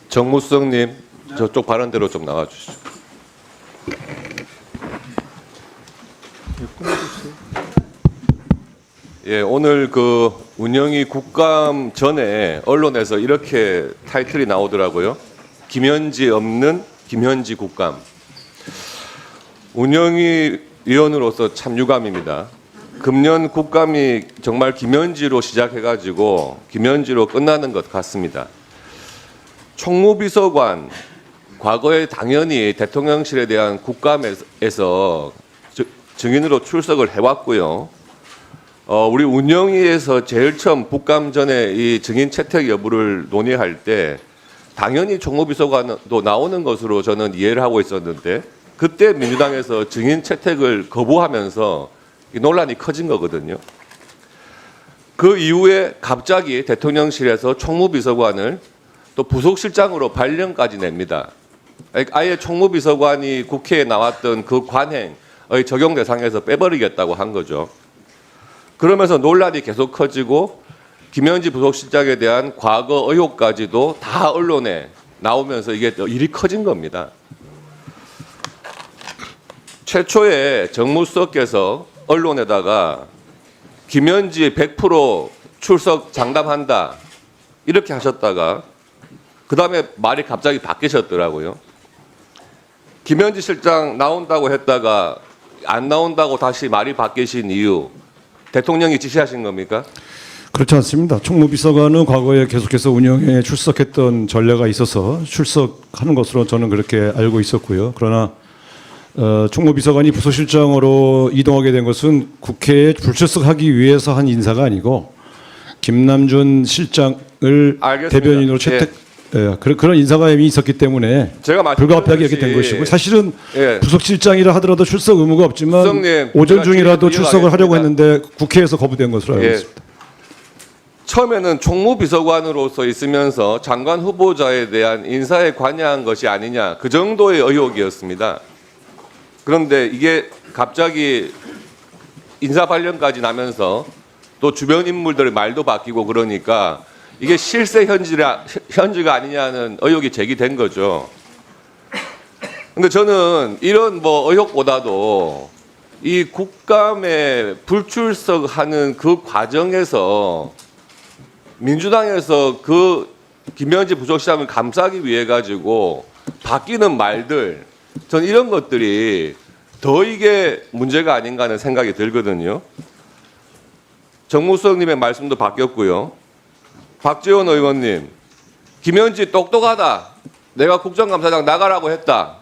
정무수석님, 저쪽 발언대로 좀 나와주시죠. 예, 오늘 그 운영위 국감 전에 언론에서 이렇게 타이틀이 나오더라고요. 김현지 없는 김현지 국감. 운영위 위원으로서 참 유감입니다. 금년 국감이 정말 김현지로 시작해가지고 김현지로 끝나는 것 같습니다. 총무비서관, 과거에 당연히 대통령실에 대한 국감에서 증인으로 출석을 해왔고요. 우리 운영위에서 제일 처음 국감 전에 이 증인 채택 여부를 논의할 때 당연히 총무비서관도 나오는 것으로 저는 이해를 하고 있었는데 그때 민주당에서 증인 채택을 거부하면서 이 논란이 커진 거거든요. 그 이후에 갑자기 대통령실에서 총무비서관을 또 부속실장으로 발령까지 냅니다. 아예 총무비서관이 국회에 나왔던 그 관행의 적용 대상에서 빼버리겠다고 한 거죠. 그러면서 논란이 계속 커지고 김현지 부속실장에 대한 과거 의혹까지도 다 언론에 나오면서 이게 일이 커진 겁니다. 최초에 정무수석께서 언론에다가 김현지 100% 출석 장담한다 이렇게 하셨다가 그 다음에 말이 갑자기 바뀌셨더라고요. 김현지 실장 나온다고 했다가 안 나온다고 다시 말이 바뀌신 이유 대통령이 지시하신 겁니까? 그렇지 않습니다. 총무비서관은 과거에 계속해서 운영에 출석했던 전례가 있어서 출석하는 것으로 저는 그렇게 알고 있었고요. 그러나 총무비서관이 부서실장으로 이동하게 된 것은 국회에 불출석하기 위해서 한 인사가 아니고 김남준 실장을 알겠습니다. 대변인으로 채택 그런 인사가 이미 있었기 때문에 불가피하게 이렇게 된 것이고 사실은 부속실장이라 하더라도 출석 의무가 없지만 수석님, 오전 중이라도 출석을 하려고 이어가겠습니다. 했는데 국회에서 거부된 것으로 알고 있습니다. 처음에는 총무비서관으로서 있으면서 장관 후보자에 대한 인사에 관여한 것이 아니냐 그 정도의 의혹이었습니다. 그런데 이게 갑자기 인사 발령까지 나면서 또 주변 인물들의 말도 바뀌고 그러니까 이게 실세 현지가 아니냐는 의혹이 제기된 거죠. 근데 저는 이런 의혹보다도 이 국감에 불출석하는 그 과정에서 민주당에서 그 김현지 부속실장을 감싸기 위해 가지고 바뀌는 말들, 저는 이런 것들이 더 이게 문제가 아닌가 하는 생각이 들거든요. 정무수석님의 말씀도 바뀌었고요. 박지원 의원님, 김현지 똑똑하다. 내가 국정감사장 나가라고 했다.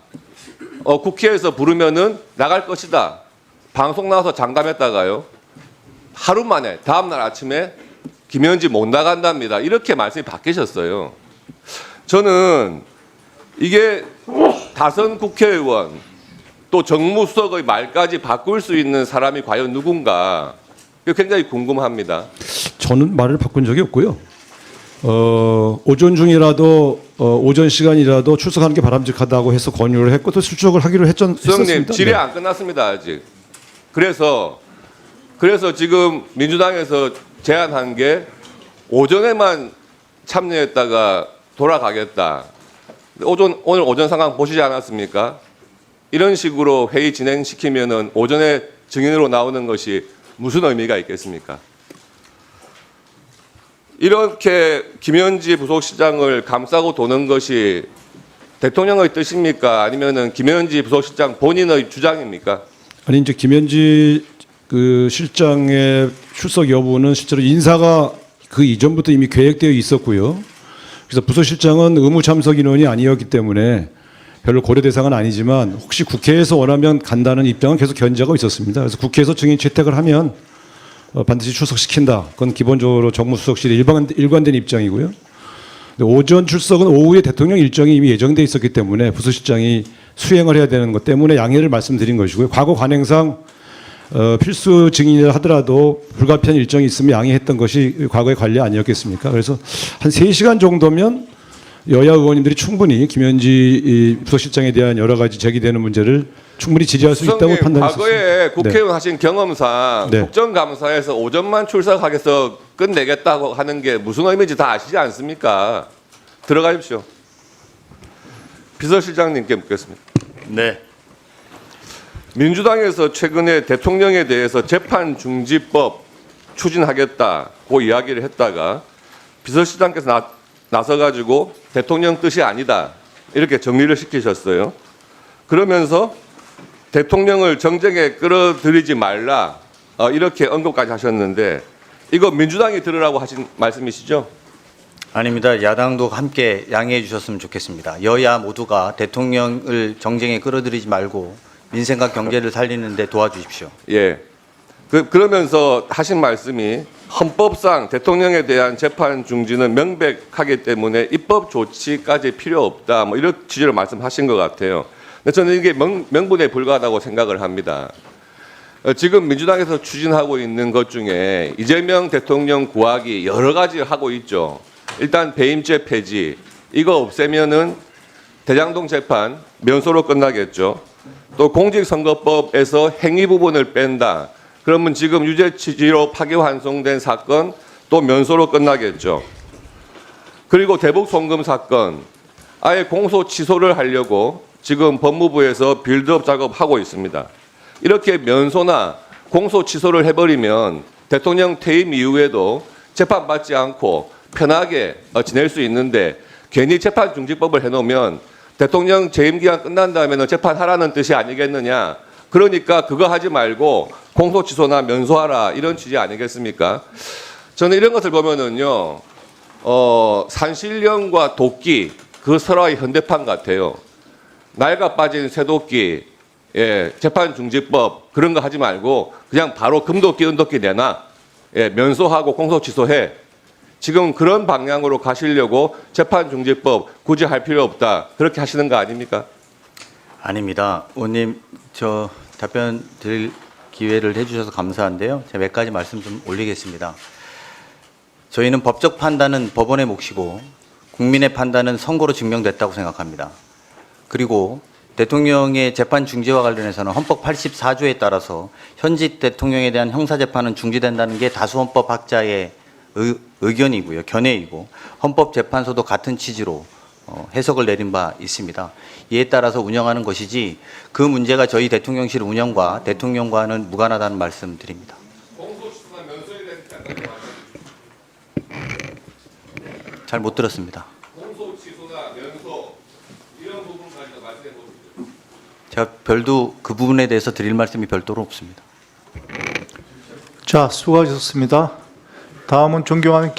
국회에서 부르면은 나갈 것이다. 방송 나와서 장담했다가요. 하루 만에 다음날 아침에 김현지 못 나간답니다. 이렇게 말씀이 바뀌셨어요. 저는 이게 다선 국회의원 또 정무수석의 말까지 바꿀 수 있는 사람이 과연 누군가 굉장히 궁금합니다. 저는 말을 바꾼 적이 없고요. 오전 중이라도 오전 시간이라도 출석하는 게 바람직하다고 해서 권유를 했고 또 출석을 하기로 했었습니다. 수석님 질의 안 끝났습니다 아직. 그래서 지금 민주당에서 제안한 게 오전에만 참여했다가 돌아가겠다. 오늘 오전 상황 보시지 않았습니까? 이런 식으로 회의 진행시키면은 오전에 증인으로 나오는 것이 무슨 의미가 있겠습니까? 이렇게 김현지 부속실장을 감싸고 도는 것이 대통령의 뜻입니까? 아니면은 김현지 부속실장 본인의 주장입니까? 아니 이제 김현지 그 실장의 출석 여부는 실제로 인사가 그 이전부터 이미 계획되어 있었고요. 그래서 부서실장은 의무 참석 인원이 아니었기 때문에 별로 고려 대상은 아니지만 혹시 국회에서 원하면 간다는 입장은 계속 견지하고 있었습니다. 그래서 국회에서 증인 채택을 하면 반드시 출석시킨다. 그건 기본적으로 정무수석실의 일관된 입장이고요. 오전 출석은 오후에 대통령 일정이 이미 예정돼 있었기 때문에 부서실장이 수행을 해야 되는 것 때문에 양해를 말씀드린 것이고요. 과거 관행상 필수 증인이라 하더라도 불가피한 일정이 있으면 양해했던 것이 과거의 관례 아니었겠습니까? 그래서 한 3시간 정도면 여야 의원님들이 충분히 김현지 부서실장에 대한 여러 가지 제기되는 문제를 충분히 지지할 수 있다고 판단했습니다. 과거에 국회의원 하신 경험상 국정감사에서 오전만 출석하겠어 끝내겠다고 하는 게 무슨 의미인지 다 아시지 않습니까? 들어가십시오. 비서실장님께 묻겠습니다. 네. 민주당에서 최근에 대통령에 대해서 재판중지법 추진하겠다고 이야기를 했다가 비서실장께서 나서가지고 대통령 뜻이 아니다 이렇게 정리를 시키셨어요. 그러면서 대통령을 정쟁에 끌어들이지 말라 이렇게 언급까지 하셨는데 이거 민주당이 들으라고 하신 말씀이시죠? 아닙니다. 야당도 함께 양해해 주셨으면 좋겠습니다. 여야 모두가 대통령을 정쟁에 끌어들이지 말고 민생과 경제를 살리는 데 도와주십시오. 예. 그러면서 하신 말씀이 헌법상 대통령에 대한 재판 중지는 명백하기 때문에 입법 조치까지 필요 없다. 뭐 이런 취지로 말씀하신 것 같아요. 근데 저는 이게 명분에 불과하다고 생각을 합니다. 지금 민주당에서 추진하고 있는 것 중에 이재명 대통령 구하기 여러 가지 하고 있죠. 일단 배임죄 폐지 이거 없애면은 대장동 재판 면소로 끝나겠죠. 또 공직선거법에서 행위 부분을 뺀다. 그러면 지금 유죄 취지로 파기환송된 사건 또 면소로 끝나겠죠. 그리고 대북 송금 사건 아예 공소 취소를 하려고 지금 법무부에서 빌드업 작업하고 있습니다. 이렇게 면소나 공소 취소를 해버리면 대통령 퇴임 이후에도 재판받지 않고 편하게 지낼 수 있는데 괜히 재판중지법을 해놓으면 대통령 재임 기간 끝난 다음에는 재판하라는 뜻이 아니겠느냐. 그러니까 그거 하지 말고 공소 취소나 면소하라 이런 취지 아니겠습니까? 저는 이런 것을 보면은요, 산신령과 도끼 그 설화의 현대판 같아요. 낡아 빠진 쇠도끼, 예, 재판중지법 그런 거 하지 말고 그냥 바로 금도끼, 은도끼 내놔. 예, 면소하고 공소 취소해. 지금 그런 방향으로 가시려고 재판중지법 굳이 할 필요 없다. 그렇게 하시는 거 아닙니까? 아닙니다. 의원님, 저 답변 드릴 기회를 해주셔서 감사한데요. 제가 몇 가지 말씀 좀 올리겠습니다. 저희는 법적 판단은 법원의 몫이고 국민의 판단은 선거로 증명됐다고 생각합니다. 그리고 대통령의 재판 중지와 관련해서는 헌법 84조에 따라서 현직 대통령에 대한 형사재판은 중지된다는 게 다수헌법학자의 의견이고요. 견해이고 헌법재판소도 같은 취지로 해석을 내린 바 있습니다. 이에 따라서 운영하는 것이지 그 문제가 저희 대통령실 운영과 대통령과는 무관하다는 말씀 드립니다. 공소취소나 면소에 대해서 잘 못 들었습니다. 공소취소나 면소 이런 부분까지 말씀해 보시죠. 제가 별도 그 부분에 대해서 드릴 말씀이 별도로 없습니다. 자, 수고하셨습니다. 다음은 존경하는